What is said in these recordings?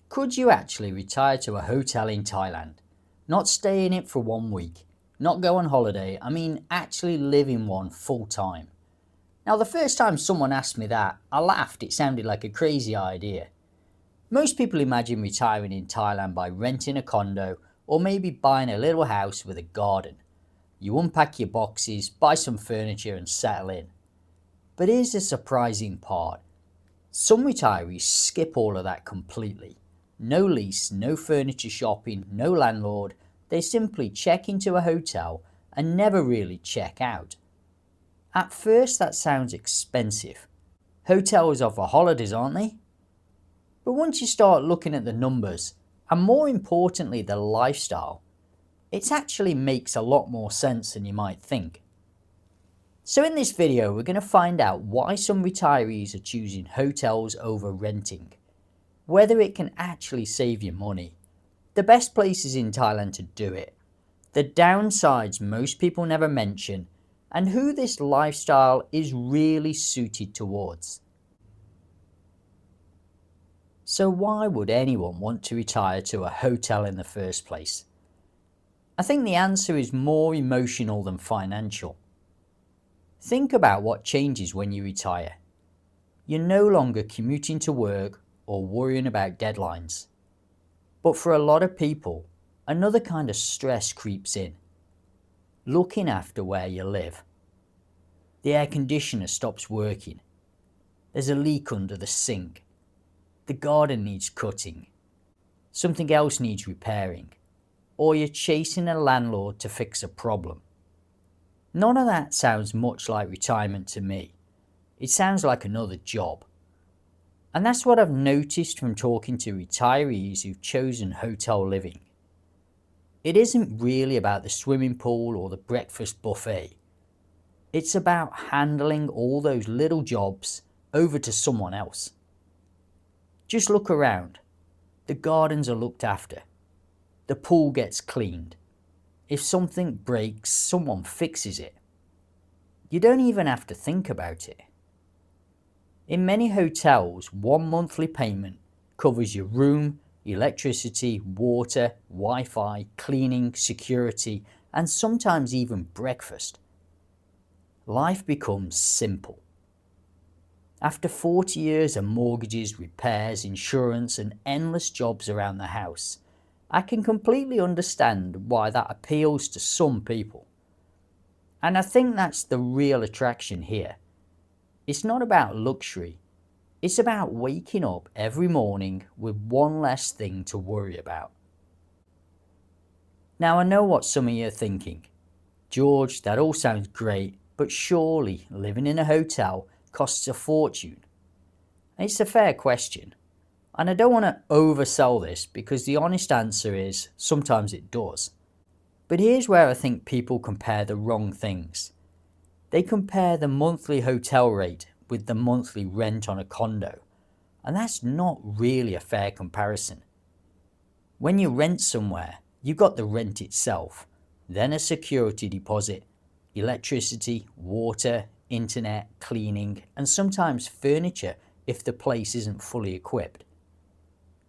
Could you actually retire to a hotel in Thailand? Not stay in it for 1 week, not go on holiday, actually live in one full time. Now, the first time someone asked me that, I laughed. It sounded like a crazy idea. Most people imagine retiring in Thailand by renting a condo or maybe buying a little house with a garden. You unpack your boxes, buy some furniture and settle in. But here's the surprising part. Some retirees skip all of that completely. No lease, no furniture shopping, no landlord. They simply check into a hotel and never really check out. At first that sounds expensive. Hotels offer holidays, aren't they? But once you start looking at the numbers, and more importantly the lifestyle, it actually makes a lot more sense than you might think. So in this video we're going to find out why some retirees are choosing hotels over renting, whether it can actually save you money, the best places in Thailand to do it, the downsides most people never mention, and who this lifestyle is really suited towards. So why would anyone want to retire to a hotel in the first place? I think the answer is more emotional than financial. Think about what changes when you retire. You're no longer commuting to work or worrying about deadlines. But for a lot of people, another kind of stress creeps in. Looking after where you live. The air conditioner stops working. There's a leak under the sink. The garden needs cutting. Something else needs repairing. Or you're chasing a landlord to fix a problem. None of that sounds much like retirement to me. It sounds like another job. And that's what I've noticed from talking to retirees who've chosen hotel living. It isn't really about the swimming pool or the breakfast buffet. It's about handling all those little jobs over to someone else. Just look around. The gardens are looked after. The pool gets cleaned. If something breaks, someone fixes it. You don't even have to think about it. In many hotels, one monthly payment covers your room, electricity, water, Wi-Fi, cleaning, security, and sometimes even breakfast. Life becomes simple. After 40 years of mortgages, repairs, insurance, and endless jobs around the house, I can completely understand why that appeals to some people. And I think that's the real attraction here. It's not about luxury. It's about waking up every morning with one less thing to worry about. Now I know what some of you are thinking. George, that all sounds great, but surely living in a hotel costs a fortune. And it's a fair question. And I don't want to oversell this because the honest answer is sometimes it does. But here's where I think people compare the wrong things. They compare the monthly hotel rate with the monthly rent on a condo, and that's not really a fair comparison. When you rent somewhere, you've got the rent itself, then a security deposit, electricity, water, internet, cleaning, and sometimes furniture if the place isn't fully equipped.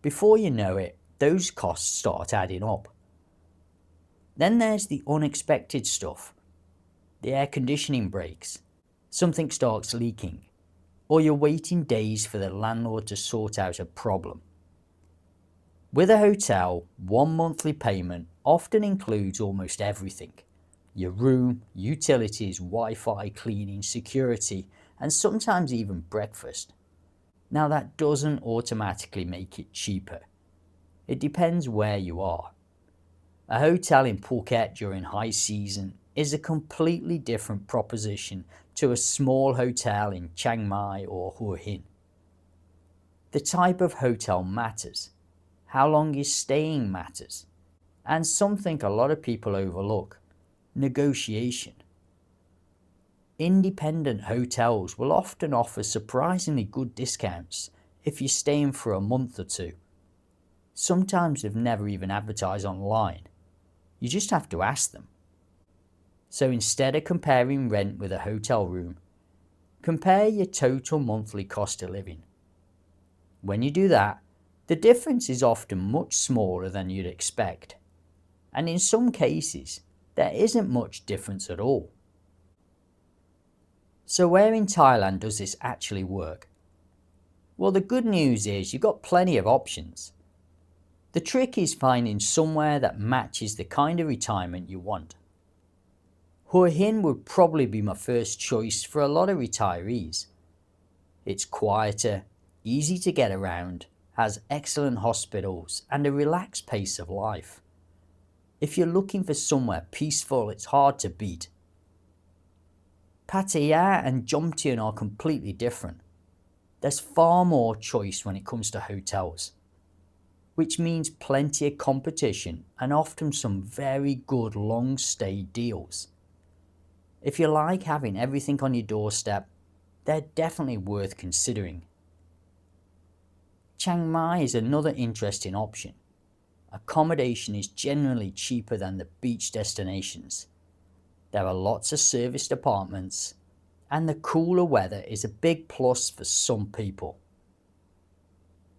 Before you know it, those costs start adding up. Then there's the unexpected stuff. The air conditioning breaks, something starts leaking, or you're waiting days for the landlord to sort out a problem. With a hotel, one monthly payment often includes almost everything. Your room, utilities, Wi-Fi, cleaning, security, and sometimes even breakfast. Now that doesn't automatically make it cheaper. It depends where you are. A hotel in Phuket during high season is a completely different proposition to a small hotel in Chiang Mai or Hua Hin. The type of hotel matters. How long you're staying matters. And something a lot of people overlook, negotiation. Independent hotels will often offer surprisingly good discounts if you're staying for a month or two. Sometimes they've never even advertised online. You just have to ask them. So instead of comparing rent with a hotel room, compare your total monthly cost of living. When you do that, The difference is often much smaller than you'd expect, and in some cases, there isn't much difference at all. So where in Thailand does this actually work? Well, the good news is you've got plenty of options. The trick is finding somewhere that matches the kind of retirement you want. Hua Hin would probably be my first choice for a lot of retirees. It's quieter, easy to get around, has excellent hospitals and a relaxed pace of life. If you're looking for somewhere peaceful, it's hard to beat. Pattaya and Jomtien are completely different. There's far more choice when it comes to hotels, which means plenty of competition and often some very good long stay deals. If you like having everything on your doorstep, they're definitely worth considering. Chiang Mai is another interesting option. Accommodation is generally cheaper than the beach destinations. There are lots of serviced apartments, and the cooler weather is a big plus for some people.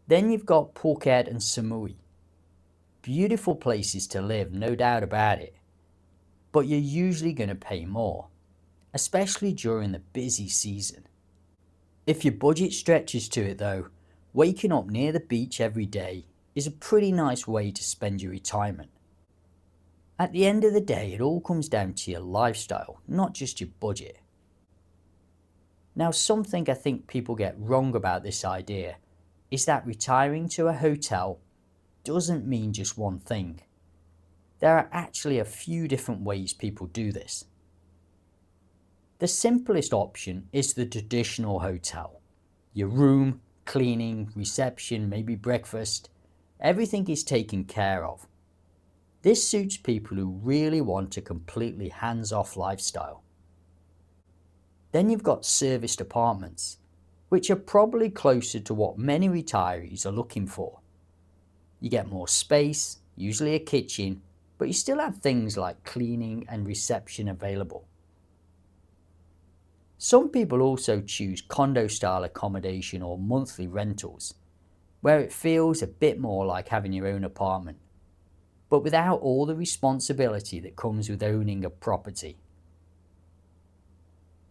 Then you've got Phuket and Samui. Beautiful places to live, no doubt about it, but you're usually going to pay more, especially during the busy season. If your budget stretches to it though, waking up near the beach every day is a pretty nice way to spend your retirement. At the end of the day, it all comes down to your lifestyle, not just your budget. Now, something I think people get wrong about this idea is that retiring to a hotel doesn't mean just one thing. There are actually a few different ways people do this. The simplest option is the traditional hotel. Your room, cleaning, reception, maybe breakfast, everything is taken care of. This suits people who really want a completely hands-off lifestyle. Then you've got serviced apartments, which are probably closer to what many retirees are looking for. You get more space, usually a kitchen, but you still have things like cleaning and reception available. Some people also choose condo-style accommodation or monthly rentals, where it feels a bit more like having your own apartment, but without all the responsibility that comes with owning a property.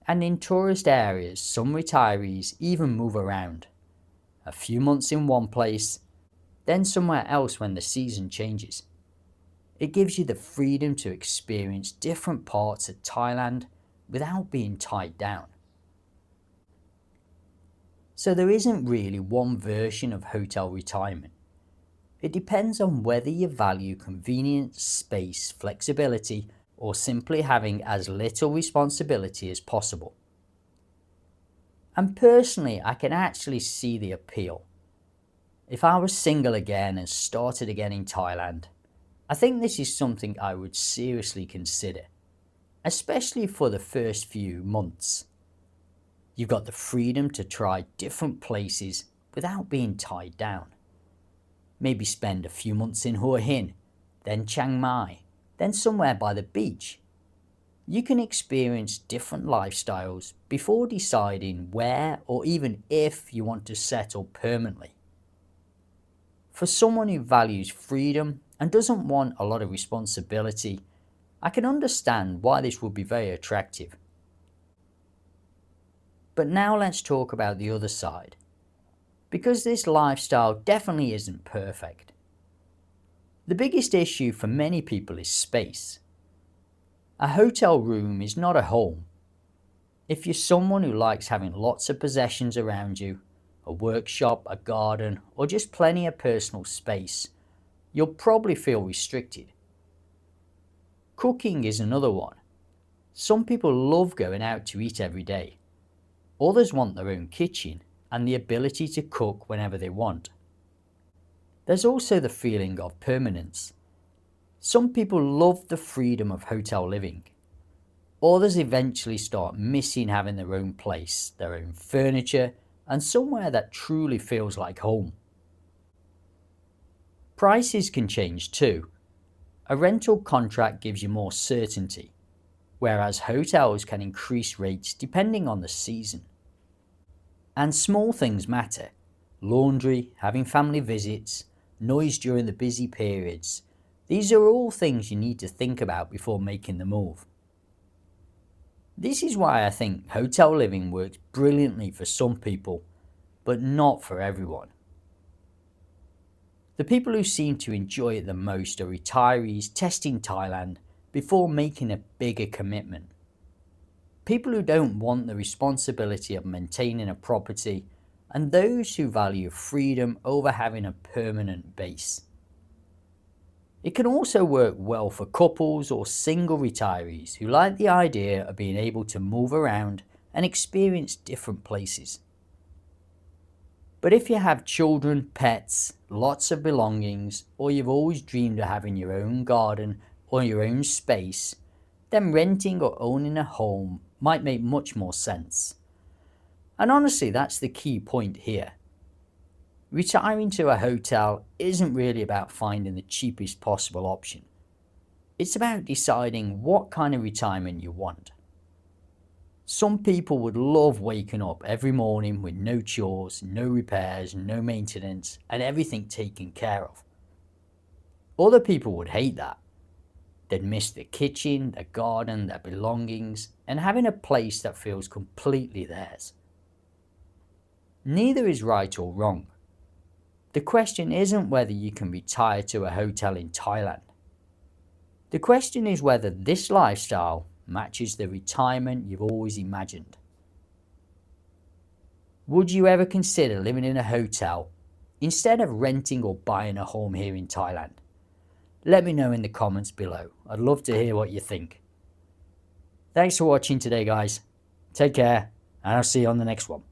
And in tourist areas, some retirees even move around. A few months in one place, then somewhere else when the season changes. It gives you the freedom to experience different parts of Thailand without being tied down. So there isn't really one version of hotel retirement. It depends on whether you value convenience, space, flexibility, or simply having as little responsibility as possible. And personally, I can actually see the appeal. If I was single again and started again in Thailand, I think this is something I would seriously consider, especially for the first few months. You've got the freedom to try different places without being tied down. Maybe spend a few months in Hua Hin, then Chiang Mai, then somewhere by the beach. You can experience different lifestyles before deciding where or even if you want to settle permanently. For someone who values freedom and doesn't want a lot of responsibility, I can understand why this would be very attractive. But now let's talk about the other side, because this lifestyle definitely isn't perfect. The biggest issue for many people is space. A hotel room is not a home. If you're someone who likes having lots of possessions around you, a workshop, a garden, or just plenty of personal space, you'll probably feel restricted. Cooking is another one. Some people love going out to eat every day. Others want their own kitchen and the ability to cook whenever they want. There's also the feeling of permanence. Some people love the freedom of hotel living. Others eventually start missing having their own place, their own furniture, and somewhere that truly feels like home. Prices can change too. A rental contract gives you more certainty, whereas hotels can increase rates depending on the season. And small things matter. laundry, having family visits, noise during the busy periods. These are all things you need to think about before making the move. This is why I think hotel living works brilliantly for some people, but not for everyone. The people who seem to enjoy it the most are retirees testing Thailand before making a bigger commitment. People who don't want the responsibility of maintaining a property, and those who value freedom over having a permanent base. It can also work well for couples or single retirees who like the idea of being able to move around and experience different places. But if you have children, pets, lots of belongings, or you've always dreamed of having your own garden or your own space, then renting or owning a home might make much more sense. And honestly, that's the key point here. Retiring to a hotel isn't really about finding the cheapest possible option. It's about deciding what kind of retirement you want. Some people would love waking up every morning with no chores, no repairs, no maintenance, and everything taken care of. Other people would hate that. They'd miss the kitchen, the garden, their belongings, and having a place that feels completely theirs. Neither is right or wrong. The question isn't whether you can retire to a hotel in Thailand. The question is whether this lifestyle matches the retirement you've always imagined. Would you ever consider living in a hotel instead of renting or buying a home here in Thailand? Let me know in the comments below. I'd love to hear what you think. Thanks for watching today, guys. Take care, and I'll see you on the next one.